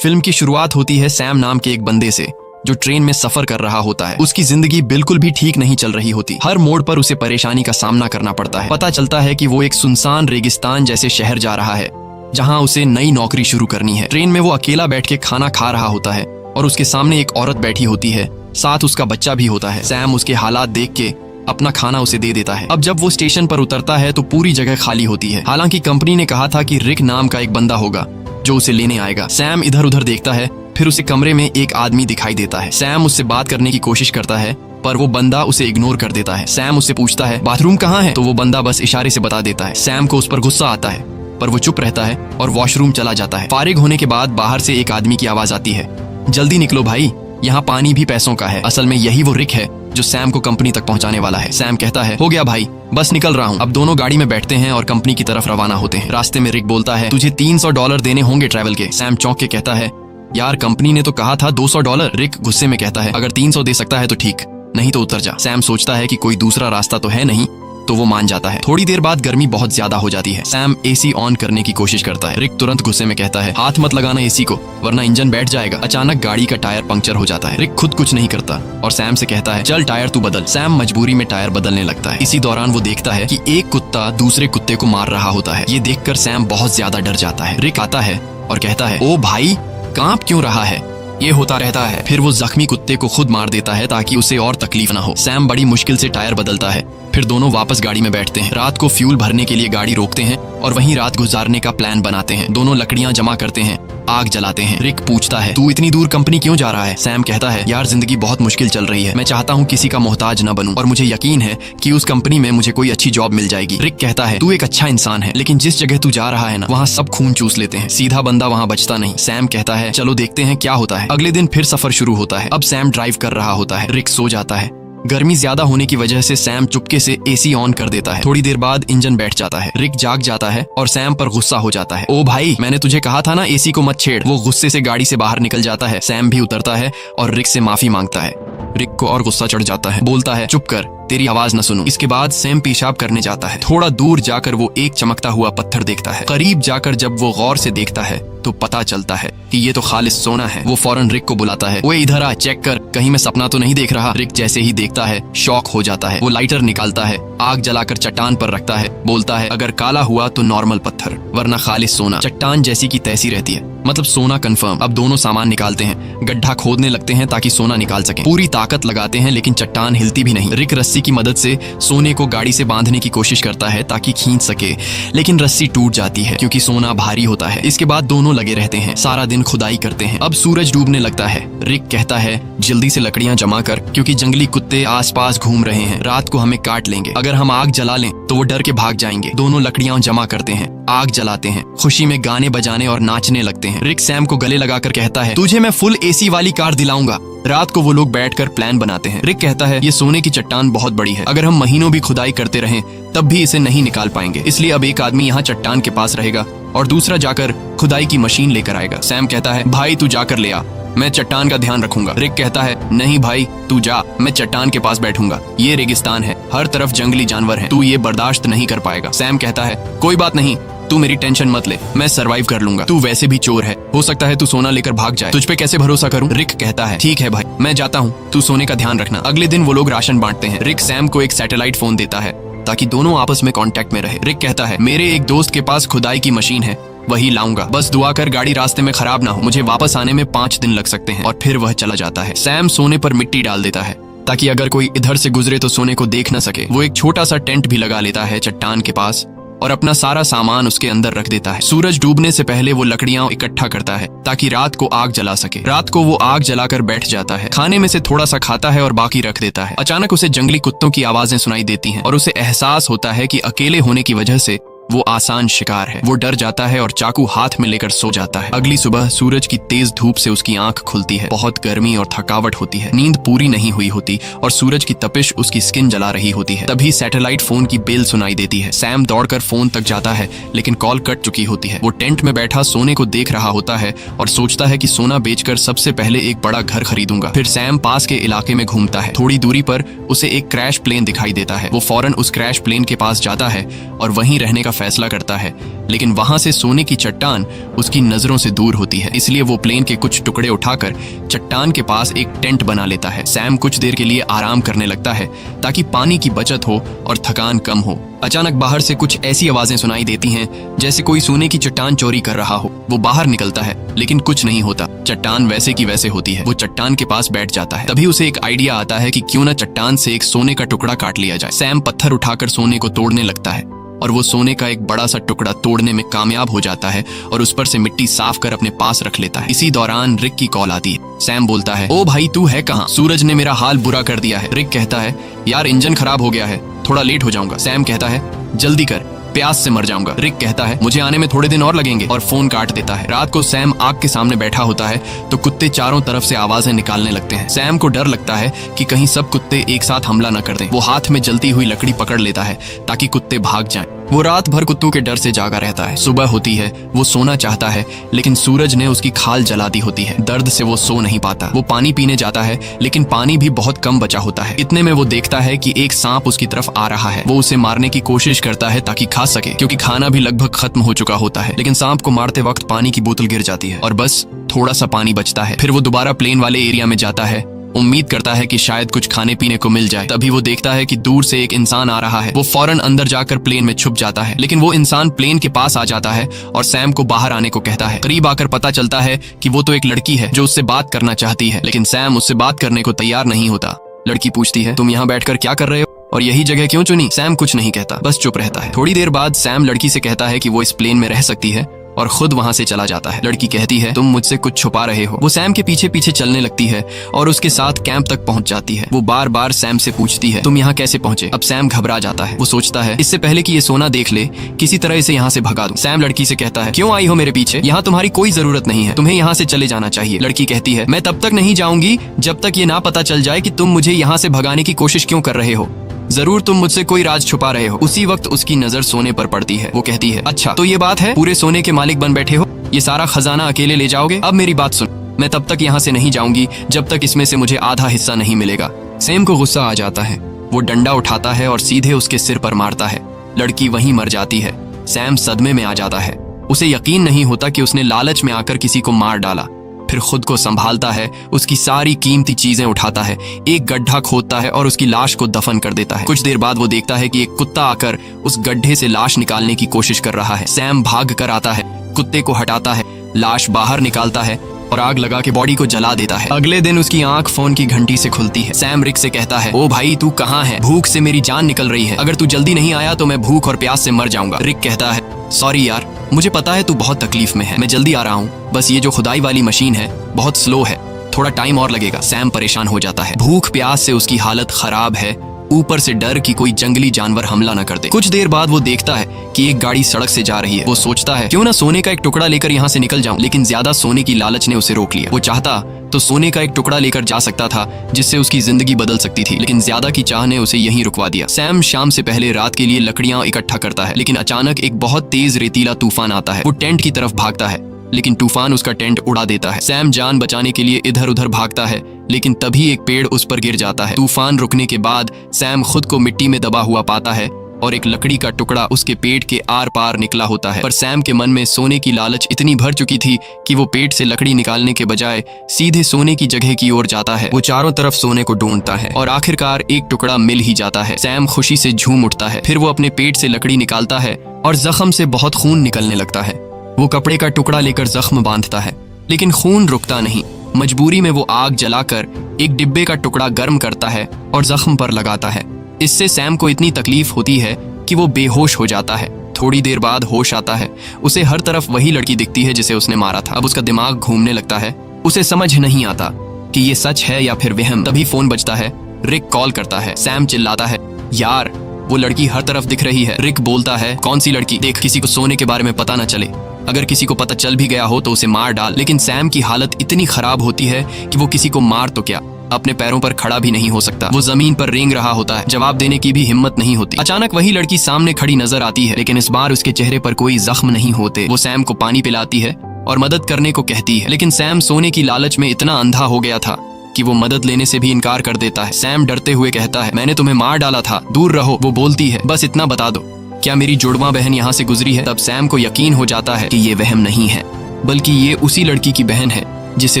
Film की शुरुआत होती है सैम नाम के एक बंदे से जो ट्रेन में सफर कर रहा होता है। उसकी जिंदगी बिल्कुल भी ठीक नहीं चल रही होती। हर मोड़ पर उसे परेशानी का सामना करना पड़ता है। पता चलता है कि वो एक सुनसान रेगिस्तान जैसे शहर जा रहा है जहां उसे नई नौकरी शुरू करनी है। ट्रेन में वो अकेला बैठ के खाना खा रहा होता है और उसके सामने एक औरत बैठी होती है, साथ उसका बच्चा भी होता है। सैम उसके हालात देख के अपना खाना उसे दे देता है। अब जब वो स्टेशन पर उतरता है तो पूरी जगह खाली होती है। हालांकि कंपनी ने कहा था कि रिक नाम का एक बंदा होगा जो उसे लेने आएगा। सैम इधर उधर देखता है, फिर उसे कमरे में एक आदमी दिखाई देता है। सैम उससे बात करने की कोशिश करता है पर वो बंदा उसे इग्नोर कर देता है। सैम उससे पूछता है बाथरूम कहाँ है, तो वो बंदा बस इशारे से बता देता है। सैम को उस पर गुस्सा आता है पर वो चुप रहता है और वॉशरूम चला जाता है। फारिग होने के बाद बाहर से एक आदमी की आवाज आती है, जल्दी निकलो भाई, यहाँ पानी भी पैसों का है। असल में यही वो रिक है जो सैम को कंपनी तक पहुंचाने वाला है। सैम कहता है हो गया भाई, बस निकल रहा हूँ। अब दोनों गाड़ी में बैठते हैं और कंपनी की तरफ रवाना होते हैं। रास्ते में रिक बोलता है तुझे $300 देने होंगे ट्रैवल के। सैम चौंक के कहता है यार कंपनी ने तो कहा था $200। रिक गुस्से में कहता है अगर 300 दे सकता है तो ठीक, नहीं तो उतर जा। सैम सोचता है कि कोई दूसरा रास्ता तो है नहीं, तो वो मान जाता है। थोड़ी देर बाद गर्मी बहुत ज्यादा हो जाती है। सैम एसी ऑन करने की कोशिश करता है। रिक तुरंत गुस्से में कहता है हाथ मत लगाना एसी को वरना इंजन बैठ जाएगा। अचानक गाड़ी का टायर पंक्चर हो जाता है। रिक खुद कुछ नहीं करता और सैम से कहता है चल टायर तू बदल। सैम मजबूरी में टायर बदलने लगता है। इसी दौरान वो देखता है कि एक कुत्ता दूसरे कुत्ते को मार रहा होता है। ये देखकर सैम बहुत ज्यादा डर जाता है। रिक आता है और कहता है ओ भाई कांप क्यों रहा है, ये होता रहता है। फिर वो जख्मी कुत्ते को खुद मार देता है ताकि उसे और तकलीफ ना हो। सैम बड़ी मुश्किल से टायर बदलता है, फिर दोनों वापस गाड़ी में बैठते हैं। रात को फ्यूल भरने के लिए गाड़ी रोकते हैं और वहीं रात गुजारने का प्लान बनाते हैं। दोनों लकड़ियां जमा करते हैं, आग जलाते हैं। रिक पूछता है तू इतनी दूर कंपनी क्यों जा रहा है। सैम कहता है यार जिंदगी बहुत मुश्किल चल रही है, मैं चाहता हूँ किसी का मोहताज न बनूं और मुझे यकीन है कि उस कंपनी में मुझे कोई अच्छी जॉब मिल जाएगी। रिक कहता है तू एक अच्छा इंसान है, लेकिन जिस जगह तू जा रहा है ना वहाँ सब खून चूस लेते हैं, सीधा बंदा वहाँ बचता नहीं। सैम कहता है चलो देखते हैं क्या होता है। अगले दिन फिर सफर शुरू होता है। अब सैम ड्राइव कर रहा होता है। रिक सो जाता है। गर्मी ज्यादा होने की वजह से सैम चुपके से एसी ऑन कर देता है। थोड़ी देर बाद इंजन बैठ जाता है। रिक जाग जाता है और सैम पर गुस्सा हो जाता है। ओ भाई मैंने तुझे कहा था ना एसी को मत छेड़। वो गुस्से से गाड़ी से बाहर निकल जाता है। सैम भी उतरता है और रिक से माफी मांगता है। रिक को और गुस्सा चढ़ जाता है, बोलता है चुप कर, तेरी आवाज न सुनूं। इसके बाद सैम पेशाब करने जाता है। थोड़ा दूर जाकर वो एक चमकता हुआ पत्थर देखता है। करीब जाकर जब वो गौर से देखता है तो पता चलता है कि ये तो खालिस सोना है। वो फौरन रिक को बुलाता है, ओए इधर आ, चेक कर, कहीं मैं सपना तो नहीं देख रहा। रिक जैसे ही देखता है शॉक हो जाता है। वो लाइटर निकालता है, आग जलाकर चट्टान पर रखता है, बोलता है अगर काला हुआ तो नॉर्मल पत्थर वरना खालिस सोना। चट्टान जैसी की तैसी रहती है, मतलब सोना कंफर्म। अब दोनों सामान निकालते हैं, गड्ढा खोदने लगते हैं ताकि सोना निकाल सके। पूरी ताकत लगाते हैं लेकिन चट्टान हिलती भी नहीं। रिक रस्सी की मदद से सोने को गाड़ी से बांधने की कोशिश करता है ताकि खींच सके, लेकिन रस्सी टूट जाती है क्योंकि सोना भारी होता है। इसके बाद दोनों लगे रहते हैं, सारा दिन खुदाई करते हैं। अब सूरज डूबने लगता है। रिक कहता है जल्दी से लकड़ियां जमा कर क्योंकि जंगली कुत्ते आसपास घूम रहे हैं, रात को हमें काट लेंगे। अगर हम आग जला लें तो वो डर के भाग जाएंगे। दोनों लकड़ियां जमा करते हैं, आग जलाते हैं, खुशी में गाने बजाने और नाचने लगते हैं। रिक सैम को गले लगाकर कहता है तुझे मैं फुल एसी वाली कार दिलाऊंगा। रात को वो लोग बैठकर प्लान बनाते हैं। रिक कहता है ये सोने की चट्टान बहुत बड़ी है, अगर हम महीनों भी खुदाई करते रहें तब भी इसे नहीं निकाल पाएंगे, इसलिए अब एक आदमी यहाँ चट्टान के पास रहेगा और दूसरा जाकर खुदाई की मशीन लेकर आएगा। सैम कहता है भाई तू जाकर ले आ, मैं चट्टान का ध्यान रखूंगा। रिक कहता है नहीं भाई तू जा, मैं चट्टान के पास बैठूंगा, ये रेगिस्तान है, हर तरफ जंगली जानवर हैं, तू ये बर्दाश्त नहीं कर पाएगा। सैम कहता है कोई बात नहीं, तू मेरी टेंशन मत ले, मैं सरवाइव कर लूंगा, तू वैसे भी चोर है, हो सकता है तू सोना लेकर भाग जाए, तुझ पे कैसे भरोसा करूं। रिक कहता है ठीक है भाई मैं जाता हूँ, तू सोने का ध्यान रखना। अगले दिन वो लोग राशन बांटते हैं। रिक सैम को एक सैटेलाइट फोन देता है ताकि दोनों आपस में कांटेक्ट में रहे। रिक कहता है मेरे एक दोस्त के पास खुदाई की मशीन है, वही लाऊंगा, बस दुआ कर गाड़ी रास्ते में खराब ना हो, मुझे वापस आने में 5 दिन लग सकते हैं। और फिर वह चला जाता है। सैम सोने पर मिट्टी डाल देता है ताकि अगर कोई इधर से गुजरे तो सोने को देख न सके। वो एक छोटा सा टेंट भी लगा लेता है चट्टान के पास और अपना सारा सामान उसके अंदर रख देता है। सूरज डूबने से पहले वो लकड़ियां इकट्ठा करता है ताकि रात को आग जला सके। रात को वो आग जलाकर बैठ जाता है, खाने में से थोड़ा सा खाता है और बाकी रख देता है। अचानक उसे जंगली कुत्तों की आवाजें सुनाई देती हैं और उसे एहसास होता है कि अकेले होने की वजह से वो आसान शिकार है। वो डर जाता है और चाकू हाथ में लेकर सो जाता है। अगली सुबह सूरज की तेज धूप से उसकी आंख खुलती है। बहुत गर्मी और थकावट होती है, नींद पूरी नहीं हुई होती और सूरज की तपिश उसकी स्किन जला रही होती है। तभी सैटेलाइट फोन की बेल सुनाई देती है। सैम दौड़कर फोन तक जाता है लेकिन कॉल कट चुकी होती है। वो टेंट में बैठा सोने को देख रहा होता है और सोचता है कि सोना बेचकर सबसे पहले एक बड़ा घर खरीदूंगा। फिर सैम पास के इलाके में घूमता है। थोड़ी दूरी पर उसे एक क्रैश प्लेन दिखाई देता है। वो फौरन उस क्रैश प्लेन के पास जाता है और वहीं रहने का फैसला करता है, लेकिन वहां से सोने की चट्टान उसकी नजरों से दूर होती है। इसलिए वो प्लेन के कुछ टुकड़े उठाकर चट्टान के पास एक टेंट बना लेता है। सैम कुछ देर के लिए आराम करने लगता है ताकि पानी की बचत हो और थकान कम हो। अचानक बाहर से कुछ ऐसी आवाजें सुनाई देती हैं जैसे कोई सोने की चट्टान चोरी कर रहा हो। वो बाहर निकलता है लेकिन कुछ नहीं होता। चट्टान वैसे की वैसे होती है। वो चट्टान के पास बैठ जाता है। तभी उसे एक आइडिया आता है कि क्यों ना चट्टान से एक सोने का टुकड़ा काट लिया जाए। सैम पत्थर उठाकर सोने को तोड़ने लगता है और वो सोने का एक बड़ा सा टुकड़ा तोड़ने में कामयाब हो जाता है और उस पर से मिट्टी साफ कर अपने पास रख लेता है। इसी दौरान रिक की कॉल आती है। सैम बोलता है, ओ भाई तू है कहाँ? सूरज ने मेरा हाल बुरा कर दिया है। रिक कहता है, यार इंजन खराब हो गया है, थोड़ा लेट हो जाऊंगा। सैम कहता है, जल्दी कर, प्यास से मर जाऊंगा। रिक कहता है, मुझे आने में थोड़े दिन और लगेंगे, और फोन काट देता है। रात को सैम आग के सामने बैठा होता है तो कुत्ते चारों तरफ से आवाजें निकालने लगते हैं। सैम को डर लगता है कि कहीं सब कुत्ते एक साथ हमला न कर दें। वो हाथ में जलती हुई लकड़ी पकड़ लेता है ताकि कुत्ते भाग जाएं। वो रात भर कुत्तों के डर से जागा रहता है। सुबह होती है, वो सोना चाहता है लेकिन सूरज ने उसकी खाल जला दी होती है। दर्द से वो सो नहीं पाता। वो पानी पीने जाता है लेकिन पानी भी बहुत कम बचा होता है। इतने में वो देखता है कि एक सांप उसकी तरफ आ रहा है। वो उसे मारने की कोशिश करता है ताकि खा सके, क्योंकि खाना भी लगभग खत्म हो चुका होता है। लेकिन सांप को मारते वक्त पानी की बोतल गिर जाती है और बस थोड़ा सा पानी बचता है। फिर वो दोबारा प्लेन वाले एरिया में जाता है, उम्मीद करता है कि शायद कुछ खाने पीने को मिल जाए। तभी वो देखता है कि दूर से एक इंसान आ रहा है। वो फौरन अंदर जाकर प्लेन में छुप जाता है, लेकिन वो इंसान प्लेन के पास आ जाता है और सैम को बाहर आने को कहता है। करीब आकर पता चलता है कि वो तो एक लड़की है जो उससे बात करना चाहती है, लेकिन सैम उससे बात करने को तैयार नहीं होता। लड़की पूछती है, तुम यहाँ बैठकर क्या कर रहे हो और यही जगह क्यों चुनी? सैम कुछ नहीं कहता, बस चुप रहता है। थोड़ी देर बाद सैम लड़की से कहता है कि वो इस प्लेन में रह सकती है और खुद वहां से चला जाता है। लड़की कहती है, तुम मुझसे कुछ छुपा रहे हो। वो सैम के पीछे पीछे चलने लगती है और उसके साथ कैंप तक पहुंच जाती है। वो बार बार सैम से पूछती है, तुम यहाँ कैसे पहुंचे? अब सैम घबरा जाता है। वो सोचता है, इससे पहले कि ये सोना देख ले, किसी तरह इसे यहाँ से भगा दूं। सैम लड़की से कहता है, क्यों आई हो मेरे पीछे? यहाँ तुम्हारी कोई जरूरत नहीं है, तुम्हें यहाँ से चले जाना चाहिए। लड़की कहती है, मैं तब तक नहीं जाऊंगी जब तक ये ना पता चल जाए कि तुम मुझे यहाँ से भगाने की कोशिश क्यों कर रहे हो। जरूर तुम मुझसे कोई राज छुपा रहे हो। उसी वक्त उसकी नजर सोने पर पड़ती है। वो कहती है, अच्छा तो ये बात है, पूरे सोने के मालिक बन बैठे हो, ये सारा खजाना अकेले ले जाओगे? अब मेरी बात सुन, मैं तब तक यहाँ से नहीं जाऊंगी जब तक इसमें से मुझे आधा हिस्सा नहीं मिलेगा। सैम को गुस्सा आ जाता है। वो डंडा उठाता है और सीधे उसके सिर पर मारता है। लड़की वहीं मर जाती है। सैम सदमे में आ जाता है। उसे यकीन नहीं होता कि उसने लालच में आकर किसी को मार डाला। फिर खुद को संभालता है, उसकी सारी कीमती चीजें उठाता है, एक गड्ढा खोदता है और उसकी लाश को दफन कर देता है। कुछ देर बाद वो देखता है कि एक कुत्ता आकर उस गड्ढे से लाश निकालने की कोशिश कर रहा है। सैम भाग कर आता है, कुत्ते को हटाता है, लाश बाहर निकालता है और आग लगा के बॉडी को जला देता है। अगले दिन उसकी आंख फोन की घंटी से खुलती है। सैम रिक से कहता है, ओ भाई तू कहाँ है? भूख से मेरी जान निकल रही है, अगर तू जल्दी नहीं आया तो मैं भूख और प्यास से मर जाऊंगा। रिक कहता है, सॉरी यार, मुझे पता है तू बहुत तकलीफ में है, मैं जल्दी आ रहा हूँ, बस ये जो खुदाई वाली मशीन है बहुत स्लो है, थोड़ा टाइम और लगेगा। सैम परेशान हो जाता है। भूख प्यास से उसकी हालत खराब है, ऊपर से डर कि कोई जंगली जानवर हमला न कर दे। कुछ देर बाद वो देखता है कि एक गाड़ी सड़क से जा रही है। वो सोचता है, क्यों ना सोने का एक टुकड़ा लेकर यहाँ से निकल जाऊं, लेकिन ज्यादा सोने की लालच ने उसे रोक लिया। वो चाहता तो सोने का एक टुकड़ा लेकर जा सकता था जिससे उसकी जिंदगी बदल सकती थी, लेकिन ज्यादा की चाह ने उसे यहीं रुकवा दिया। सैम शाम से पहले रात के लिए लकड़ियां इकट्ठा करता है, लेकिन अचानक एक बहुत तेज रेतीला तूफान आता है। वो टेंट की तरफ भागता है, लेकिन तूफान उसका टेंट उड़ा देता है। सैम जान बचाने के लिए इधर उधर भागता है, लेकिन तभी एक पेड़ उस पर गिर जाता है। तूफान रुकने के बाद सैम खुद को मिट्टी में दबा हुआ पाता है और एक लकड़ी का टुकड़ा उसके पेट के आर पार निकला होता है। पर सैम के मन में सोने की लालच इतनी भर चुकी थी कि वो पेट से लकड़ी निकालने के बजाय सीधे सोने की जगह की ओर जाता है। वो चारों तरफ सोने को ढूंढता है और आखिरकार एक टुकड़ा मिल ही जाता है। सैम खुशी से झूम उठता है। फिर वो अपने पेट से लकड़ी निकालता है और जख्म से बहुत खून निकलने लगता है। वो कपड़े का टुकड़ा लेकर जख्म बांधता है, लेकिन खून रुकता नहीं। मजबूरी में वो आग जलाकर एक डिब्बे का टुकड़ा गर्म करता है और जख्म पर लगाता है। इससे सैम को इतनी तकलीफ होती है कि वो बेहोश हो जाता है। थोड़ी देर बाद होश आता है। उसे हर तरफ वही लड़की दिखती है जिसे उसने मारा था। अब उसका दिमाग घूमने लगता है। उसे समझ नहीं आता कि ये सच है या फिर वहम। तभी फोन बजता है। रिक कॉल करता है। सैम चिल्लाता है, यार वो लड़की हर तरफ दिख रही है। रिक बोलता है, कौन सी लड़की? देख किसी को सोने के बारे में पता न चले, अगर किसी को पता चल भी गया हो तो उसे मार डाल। लेकिन सैम की हालत इतनी खराब होती है कि वो किसी को मार तो क्या, अपने पैरों पर खड़ा भी नहीं हो सकता। वो जमीन पर रेंग रहा होता है, जवाब देने की भी हिम्मत नहीं होती। अचानक वही लड़की सामने खड़ी नजर आती है, लेकिन इस बार उसके चेहरे पर कोई जख्म नहीं होते। वो सैम को पानी पिलाती है और मदद करने को कहती है, लेकिन सैम सोने की लालच में इतना अंधा हो गया था कि वो मदद लेने से भी इनकार कर देता है। सैम डरते हुए कहता है, मैंने तुम्हें मार डाला था, दूर रहो। वो बोलती है, बस इतना बता दो क्या मेरी जुड़वा बहन यहाँ से गुजरी है? तब सैम को यकीन हो जाता है कि ये वहम नहीं है, बल्कि ये उसी लड़की की बहन है जिसे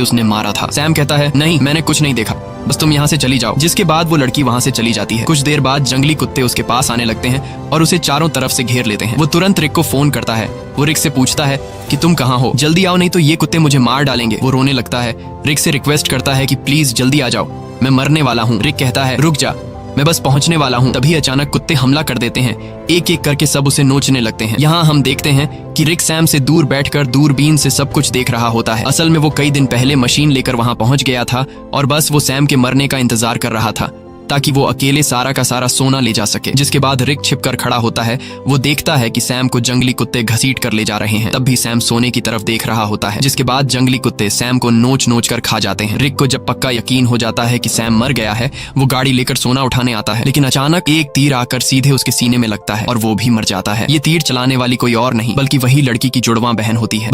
उसने मारा था। सैम कहता है, नहीं, मैंने कुछ नहीं देखा, बस तुम यहाँ से चली जाओ। जिसके बाद वो लड़की वहाँ से चली जाती है। कुछ देर बाद जंगली कुत्ते उसके पास आने लगते हैं और उसे चारों तरफ से घेर लेते हैं। वो तुरंत रिक को फोन करता है। वो रिक से पूछता है कि तुम कहाँ हो, जल्दी आओ नहीं तो ये कुत्ते मुझे मार डालेंगे। वो रोने लगता है। रिक से रिक्वेस्ट करता है कि प्लीज जल्दी आ जाओ, मैं मरने वाला हूँ। रिक कहता है, रुक जा, मैं बस पहुंचने वाला हूँ। तभी अचानक कुत्ते हमला कर देते हैं। एक एक करके सब उसे नोचने लगते हैं। यहाँ हम देखते हैं कि रिक सैम से दूर बैठकर दूरबीन से सब कुछ देख रहा होता है। असल में वो कई दिन पहले मशीन लेकर वहाँ पहुंच गया था और बस वो सैम के मरने का इंतजार कर रहा था ताकि वो अकेले सारा का सारा सोना ले जा सके। जिसके बाद रिक छिपकर खड़ा होता है। वो देखता है कि सैम को जंगली कुत्ते घसीट कर ले जा रहे हैं। तब भी सैम सोने की तरफ देख रहा होता है। जिसके बाद जंगली कुत्ते सैम को नोच नोच कर खा जाते हैं। रिक को जब पक्का यकीन हो जाता है कि सैम मर गया है, वो गाड़ी लेकर सोना उठाने आता है, लेकिन अचानक एक तीर आकर सीधे उसके सीने में लगता है और वो भी मर जाता है। ये तीर चलाने वाली कोई और नहीं बल्कि वही लड़की की जुड़वा बहन होती है।